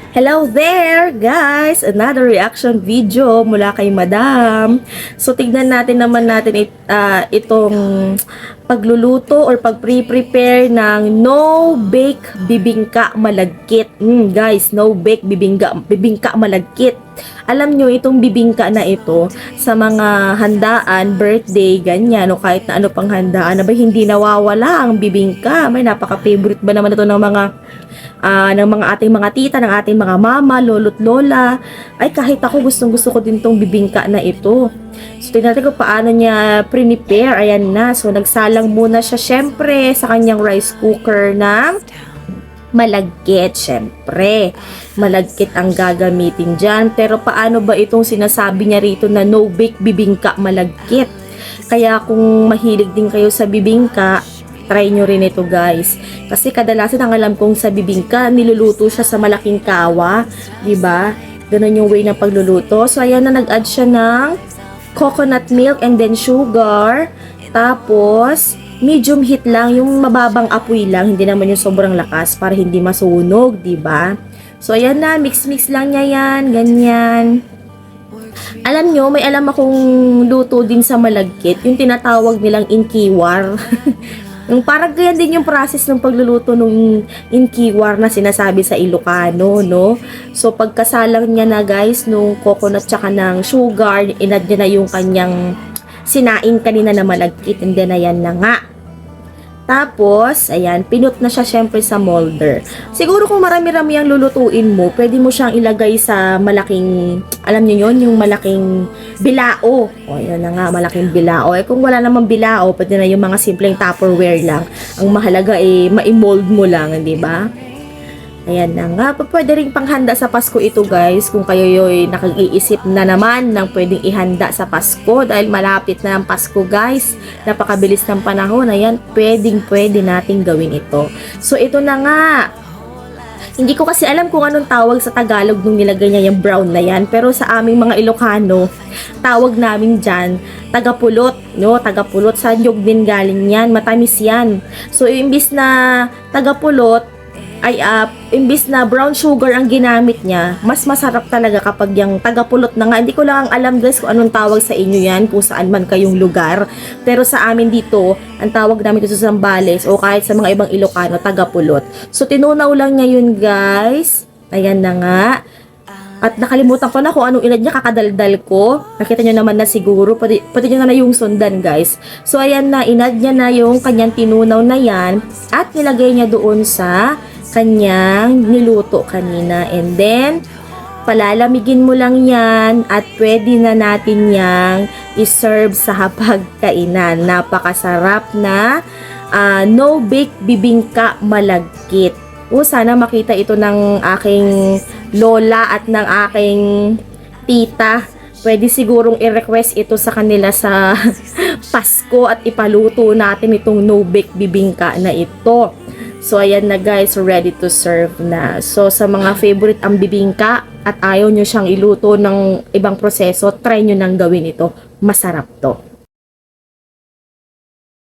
Hello there, guys! Another reaction video mula kay Madam. So, tignan natin itong pagluluto or pag-prepare ng no-bake bibingka malagkit. Guys, no-bake bibingka malagkit. Alam nyo, itong bibingka na ito, sa mga handaan, birthday, ganyan, o kahit na ano pang handaan, na ba hindi nawawala ang bibingka? May napaka-favorite ba naman ito ng mga ating mga tita, ng ating mga mama, lolo't lola. Ay, kahit ako gustong-gusto ko din tong bibingka na ito. So, tingnan natin kung paano niya prepare. Ayan na. So, nagsalang muna siya syempre sa kanyang rice cooker ng malagkit. Syempre, malagkit ang gagamitin dyan. Pero paano ba itong sinasabi niya rito na no-bake bibingka malagkit? Kaya kung mahilig din kayo sa bibingka, try nyo rin ito, guys. Kasi kadalasan ang alam kong sa bibingka, niluluto siya sa malaking kawa. Diba? Ganun yung way ng pagluluto. So, ayan na, nag-add siya ng coconut milk and then sugar. Tapos, medium heat lang, yung mababang apoy lang. Hindi naman yung sobrang lakas para hindi masunog, diba? So, ayan na, mix-mix lang niya yan. Ganyan. Alam nyo, may alam akong luto din sa malagkit. Yung tinatawag nilang inkiwar. Yung parang ganyan din yung process ng pagluluto ng inkiwar na sinasabi sa Ilocano, no? So, pagkasalang niya na, guys, nung coconut tsaka ng sugar, inad niya na yung kanyang sinain kanina na malagkit, and then ayan na nga. Tapos, ayan, pinut na siya syempre sa molder. Siguro kung marami-rami ang lulutuin mo, pwede mo siyang ilagay sa malaking, alam niyo yon, yung malaking bilao. O, yan na nga, malaking bilao. Eh, kung wala namang bilao, pwede na yung mga simpleng Tupperware lang. Ang mahalaga ma-mold mo lang, di ba? Ayan na nga. Pwede rin panghanda sa Pasko ito, guys. Kung kayo yo'y nakag-iisip na naman ng pwedeng ihanda sa Pasko. Dahil malapit na ang Pasko, guys. Napakabilis ng panahon. Ayan, pwede nating gawin ito. So, ito na nga. Hindi ko kasi alam kung anong tawag sa Tagalog nung nilagay niya yung brown na yan. Pero sa aming mga Ilocano, tawag namin dyan, tagapulot. No? Tagapulot. Sa nyug din galing yan. Matamis yan. So, imbis na tagapulot, imbis na brown sugar ang ginamit niya, mas masarap talaga kapag yung tagapulot na nga. Hindi ko lang alam, guys, kung anong tawag sa inyo yan, kung saan man kayong lugar. Pero sa amin dito, ang tawag namin dito sa Zambales o kahit sa mga ibang Ilocano, tagapulot. So, tinunaw lang niya yun, guys. Ayan na nga. At nakalimutan ko na kung anong inad niya, kakadaldal ko. Nakita nyo naman na siguro, pwede nyo na yung sundan, guys. So, ayan na, inad niya na yung kanyang tinunaw na yan at nilagay niya doon sa kanyang niluto kanina. And then, palalamigin mo lang yan at pwede na natin yang iserve sa hapagkainan. Napakasarap na no-bake bibingka malagkit. Sana makita ito ng aking lola at ng aking tita. Pwede sigurong i-request ito sa kanila sa Pasko at ipaluto natin itong no-bake bibingka na ito. So, ayan na, guys, ready to serve na. So, sa mga favorite ang bibingka at ayaw nyo siyang iluto ng ibang proseso, try nyo nang gawin ito. Masarap to.